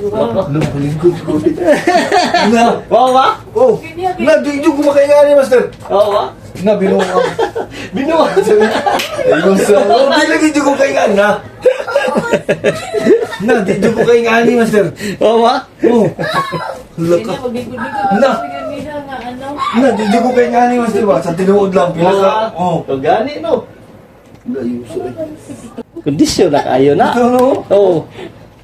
Lingkod ko. Na. Wow ba? Oh. Na, di ko makainga ni Master. Oo ba? Na, binuang. Binuwa. Ayun sa... Oh, di lagi di ko kainga na. Na, di ko kainga ni Master. Oo ba? Oh. Laka. Na. Na, di ko kainga ni Master ba? Sa tinuod lang. Pinaka. Oh. O gani no. Layuso eh. Kondisyon na kayo na. Ito no? Oo.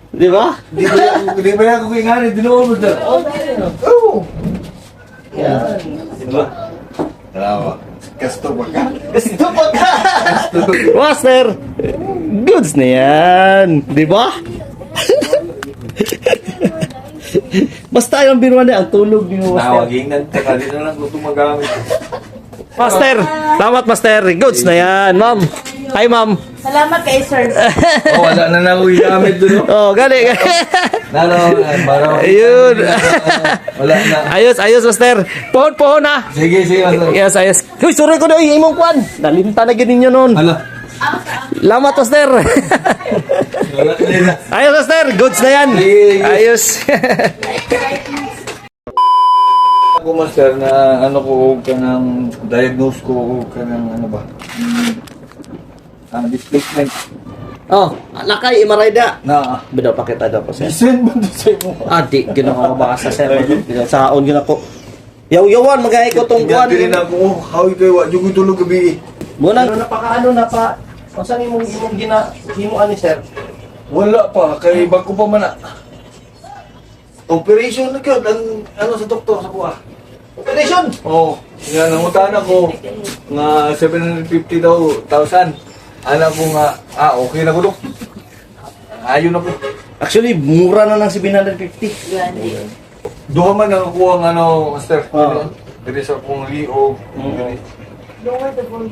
Di ba? Di ba ako kainga ni tinuod mo dyan? Oo, gani no. Oh. Yan. Di ba? Tarawa. Kasto ba ka? Gusto pa ka! Master! Goods na yan! Di ba? Basta yung biruan na, ang tulog ni mo, Master. Nawaging nagtaka. Di na lang ko tumagamit. Master! Salamat, Master! Goods na yan, ma'am! Hi, ma'am! Salamat kay sir. Oh, wala na na ako gamit doon. Oh, gani! Parang... Ayun! Wala na. Ayos, Master! Pohon na! Sige, Master. Yes, ayos. Uy, sorry ko na yung imong kwan! Nalimta na ginin nyo nun! Hala. Salamat, Master! Wala na. Ayos, Master! Goods na yan! Sige. Ayos! Ako, Master, na ano ko ka ng diagnose ko ka ng ano ba? Displacement. Oh, lakay, imarayda! Na. Bidaw, pakita daw po, sir. Listen mo doon sa mo. Di, ginawa ko baka sa sir. Saon gina ko. Yaw-yawan, magay ko tong kuan. Hindi rin ako, how kayo, wag yung tulog gabi. Muna, napakaano na pa. Kung saan imong himuan ni sir? Wala pa, kay bago pa man na. Operation na yun, ang ano sa doktor sa kuha. Operation! Oo, nga nangutan ako nga 750,000. Alam ko nga, okay na ko dok. Ayun na po. Actually, mura na ng 750. Duha man nakakuha ang ano, Master. Oo. Diri sa kong liog.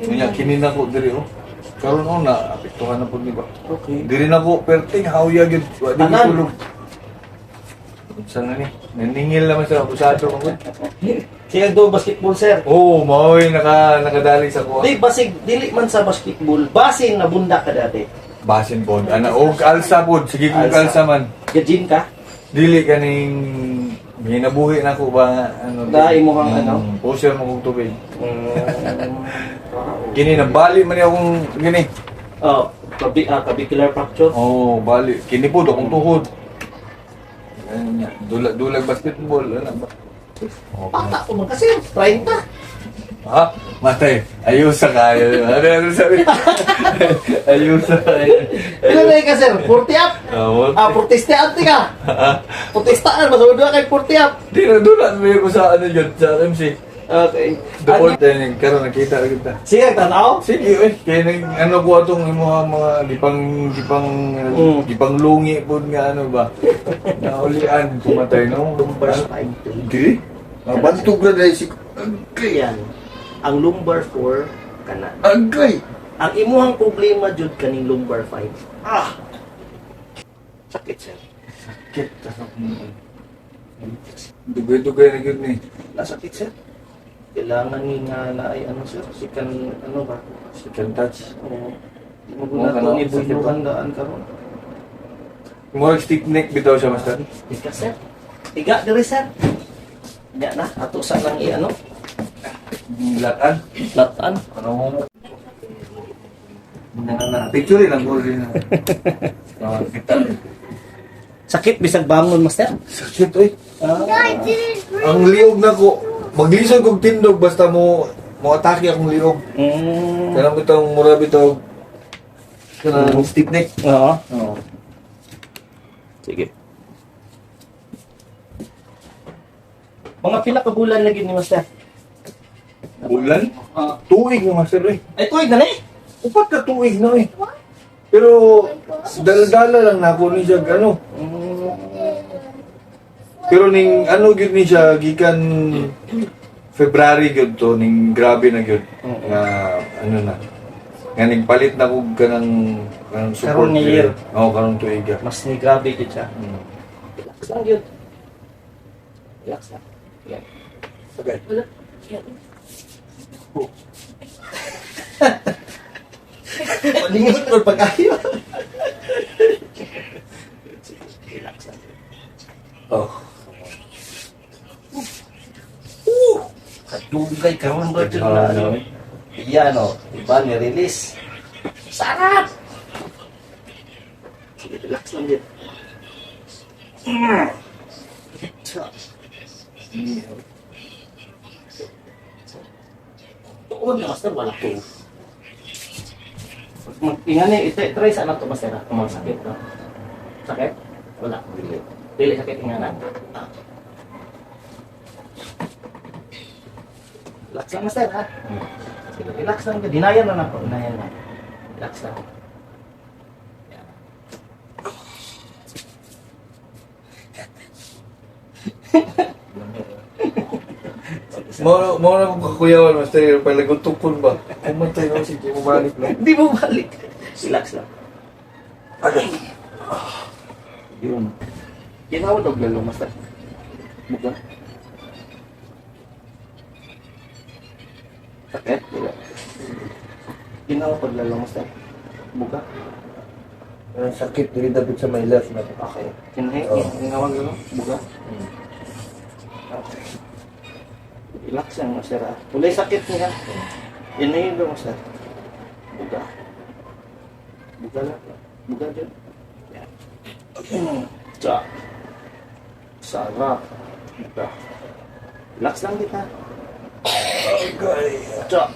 Niya kinin ako diri oh. Karon oh na apektuhan na pud ni ba. Okay. Diri na ko perting hawya gyud. Wa di Tanan. tulog. Saan na ni? Naningil naman sa abusado ko. Siya do basketball, sir. Oo, maoy nakadali sa kuha. Di, basig, dili man sa basketball. Basin na bunda ka dati. Basin pod. Ana og alsa pod. Sige kung Alsa. alsa man. Gajin ka? Dili kaning ginabuhi na ko ba ano. Dahil mo kang ano? Pusher mo kong tubig. Kini na bali man akong gini. Oh, clavicular fracture. Oh, bali. Kini po akong tuhod. Ano niya? Dulag basketball ano ba? Bata ko man kasi, 30. Ha? Matay. Ayos sa kayo. Ano sabi? Ayos sa kayo. Ilan na ka, sir? 40 up? Ah, Protestante ka. Protestaan, masawad na kay 40 up. di na doon may ko sa ano yun, sa MC. Okay. Doon tayo karon nakita kita. Sige, tanaw. Sige, kaya ano ko atong mga gipang lungi po nga ano ba? Naulian, kumatay no? Lumbar spine. Di? Bantog na dahil si... Yan. Ang lumbar 4, kana. Agay! Ang imuhang problema jud kaning lumbar 5. Sakit, sir. Sakit. Dugay-dugay na yun eh. Nasakit, sir. Kailangan ni nga na ay ano, sir, sikan ano ba? Second touch. Maguna Oo, to ni sakit buyuhan daan karon. More stiff neck bitaw siya, Master. Ika, sir. Iga diri, sir. Nya na ato sa nang i-ano? Latan. Latan. Ano mo? Picture rin ang ko rin. Kita. Sakit bisag bangon, master. Sakit eh. Ang liog na ko. Maglisod kong tindog basta mo atake akong liog. Kaya mo itong mura bitaw. Kanang stiff neck. Oo. Oo. Sige. Mga pila ka bulan lagi ni master. Bulan? Tuig na, Master eh. Ay, tuig na ni. Upat ka tuig na eh. Pero dala-dala lang na ako ni siya ano. Pero ning ano gyud ni siya gikan February gyud to ning grabe na gyud nga ano na. Nga ning palit na ko kanang support. Karon nga year. Oo, karong tuig. Mas ni grabe gid siya. Relax lang yun. Relax lang. Yan. Okay. Palingot mo pag-ayo. Relax lang. Oh. Kadugay ka man ba dyan na ano? Yan o, diba, nirelease. Sarap! Sige, relax lang din. Tuon na, master, wala ko. Ingani, try sa anak to, master, ha? Kung sakit, no? Sakit? Wala. Dili sakit inganan. Relax lang, master, ha? Sige, relax lang. Dinayan na ako. Dinayan na. Relax lang. Yan. Mo na kong kakuyawan, Master. Palagutupon ba? Kumantay na sige mo balik na. Hindi mo balik. Relax lang. Agad. Yun. Ginawa daw lalo, master. Buka. Sakit? Wala. Ginawa pag lalo, master. Buka. Ang sakit dili dapat sa may left na. Okay. Kinahin. Oh. Ginawa lalo. Buka. Okay. Relax lang, master. Tulay sakit niya. Inahin daw, master. Buka. Buka lang. Buka dyan. Yan. Tsa. Sarap. Buka. Relax lang kita. Okay. Tsa.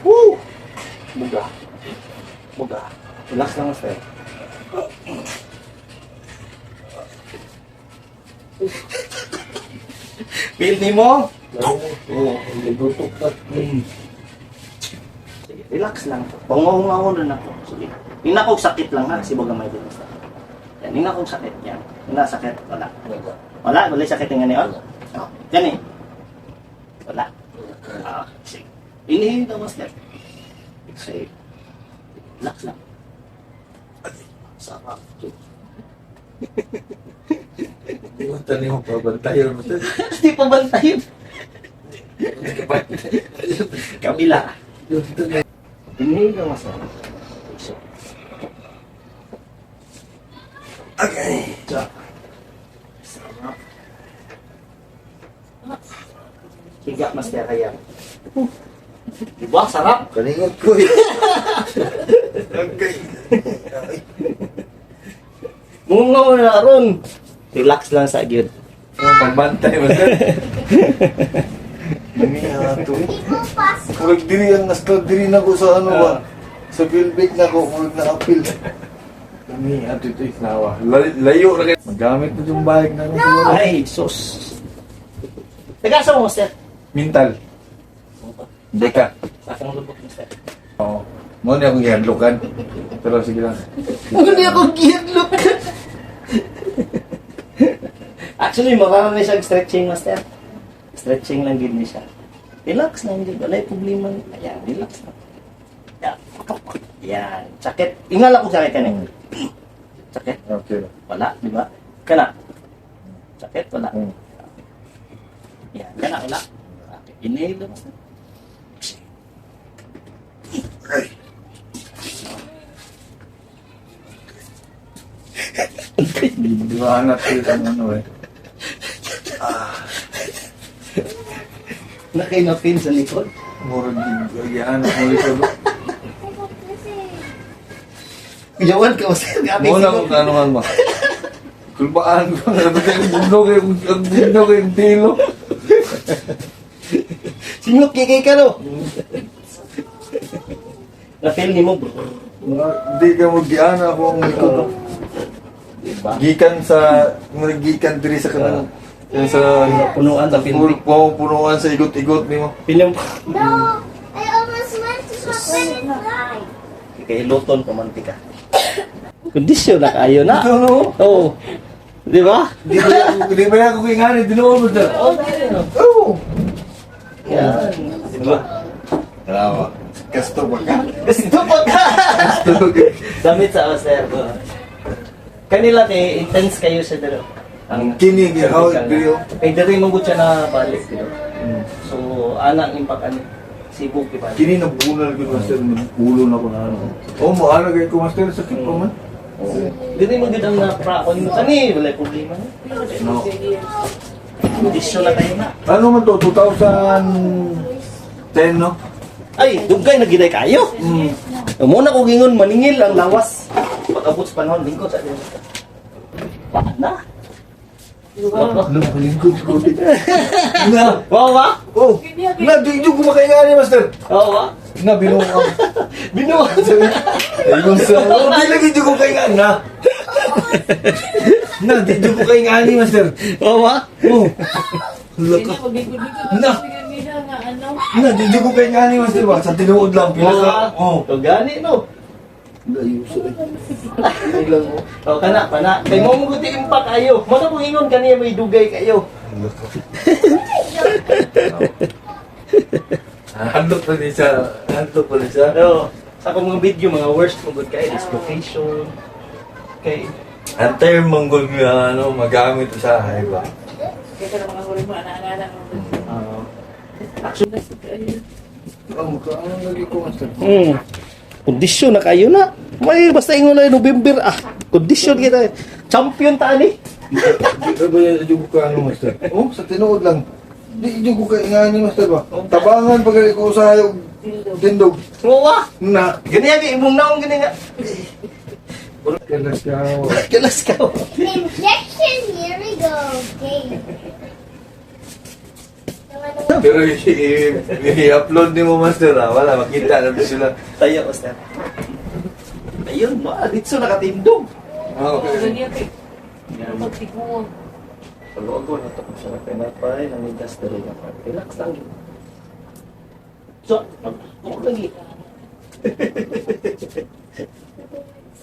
Woo! Buka. Buka. Relax lang, master. Feel ni mo? Oo. Nagutok ka. Sige, relax lang. Pangungahon rin ako. Sige. Tingnan ko sakit lang ha. Kasi baga may din. Yan, tingnan ko sakit. Yan. Tingnan sakit. Wala. Wala? Wala sakit yung ganyan? Oh. Yan eh. Wala. Ah, sige. Inhale daw, master. Exhale. Relax lang. Sarap. Iwanta niyo pabantayan mo. Hindi pa bantayin. Kabila. Inhale daw, master. Exhale. Okay. Sarap. Sarap. Higa, master, kaya. Diba? Sarap. Kalingot ko eh. Okay. Mungaw na ron. Relax lang sa gyud. Pagbantay mo. Nangiya to eh. Murag diri ang naskag diri na ko sa ano ba? Sa Bilbig na ko, murag na-appeal. Nangiya to ito nawa. Layo na kayo. Magamit na yung balik na siguro. Ay, sus. Tagasa mo, master. Mental. Hindi ka. Sa akong lubot, master. Oo. Mo na akong ihandlokan. Pero sige lang. Hindi ako giadlook. Actually, marami na siyang stretching, master. Stretching lang din siya. Relax lang din. Wala yung problema. Ayan, relax lang. Yan. Yan. Sakit. Ingal ako sakit ka na. Sakit. Okay. Wala, di ba? Kana. Sakit, wala. Hmm. Yan, kana, wala. Okay. Inhale lang, master. Ay. Di ba hanap ko yung ano eh. Nakinapin sa likod. Murag din. Hanap mo ito. Yawan ka, master. Mo na kung ano nga ma. Kulbaan ko. Sabi kayo, ang bundo kayong tilo. Singot kikay ka, no? Na-feel ni mo, bro. Hindi ka mag-giana ako ang likod. Diba? Gikan sa, gikan diri sa kanang, sa Punuan sa pinri. punuan sa igot-igot ni mo. Pilim No, I almost went to something and died. kay Luton pamantika. Kondisyon na kayo na. Ito no? Oo. Di ba? Di ba ako kingani, dinuon mo dyan? Oo. Yan. Di ba? Tarawa. Kasto ba ka? Kasi ito pa ka. Damit sa master ko. Kanila te, intense kayo sa dalo. Ang Kinig, how it feel? kay diri mo gud siya na balik dito. So, ana impact ani sibuk di ba? Kini na bunal ko master, ulo na ko na ano. Oh, mo ano kay ko master, sakit pa man. Dili mo gid ang naprakon mo kani, wala problema. No. Kondisyon na kayo na. Ano man to? 2010, no? Ay, dugay na giday kayo. Muna ko gingon maningil ang lawas. Pag-abot sa panahon lingkod sa diyan. Na. Lingkod ko. Na. Wow, wa? Oh. Na, di ko makaingani, master. Oo, wa? Na, binuha ko. Binuwa. Ayun sa... Oh, di lagi di ko kaingan, na. Na, di ko kaingani, master. Oo, wa? Oh. Laka. Na. Na, di ko kaingani, master ba? Sa tinuod lang. Pila ka. Oh. To gani no. Layuso eh. Ay lang, oh. O kana pana. Kay mo muguti impak kayo. Mo na ingon kaniya may dugay kayo. Handok pa din siya. Handok pa din siya. Pero sa akong mga video mga worst mo gud kay dislocation. Kay Ang term manggol nga, ano, magamit sa hay ba? actually Ang mukha, ano lagi ko, master? kondisyon na kayo na. May basta ingon na November kondisyon kita. Champion ta ni. Di ba yan yung buka, ano, master? Oh, sa tinuod lang. Di yung buka ingani, master ba? Tabangan pag ko sa hayog tindog. Wa. Na, Gani abi imong naong gani nga. kalas ka. Kalas ka. Injection, here we go. Okay. Pero i-upload ni mo, master, wala, makita na sila. Tayo master. Ayun, dito nakatindog. Okay. Palo ako na to kung siya pinapay, namigas na rin ako. Relax lang. So, ako lagi.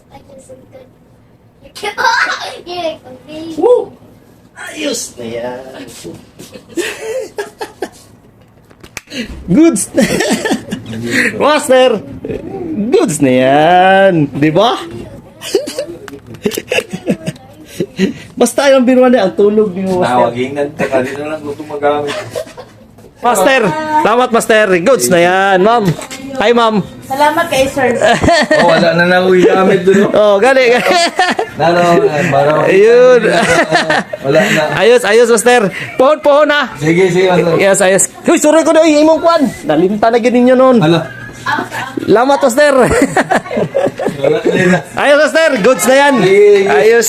I just look good. You're like a baby. Woo! Ayos na yan. Goods! Master! Goods na yan. Di ba? Basta yung biruan niya, ang tulog ni mo, Master. Nawagingan, taka din na lang kung ito magamit. Master! Salamat, Master. Goods na yan, ma'am. Hi, ma'am. Salamat kay sir. Oh, wala na lang uwi gamit doon. Oh, gali. Ayun. Wala na. Ayos, Master. Pohon na. Sige, master. Yes, ayos. Uy, sorry ko na yung imong kwan. Nalimta na gini nyo nun. Hala. Salamat, Master. Wala na. Ayos, Master. Goods na yan. Sige. Ayos.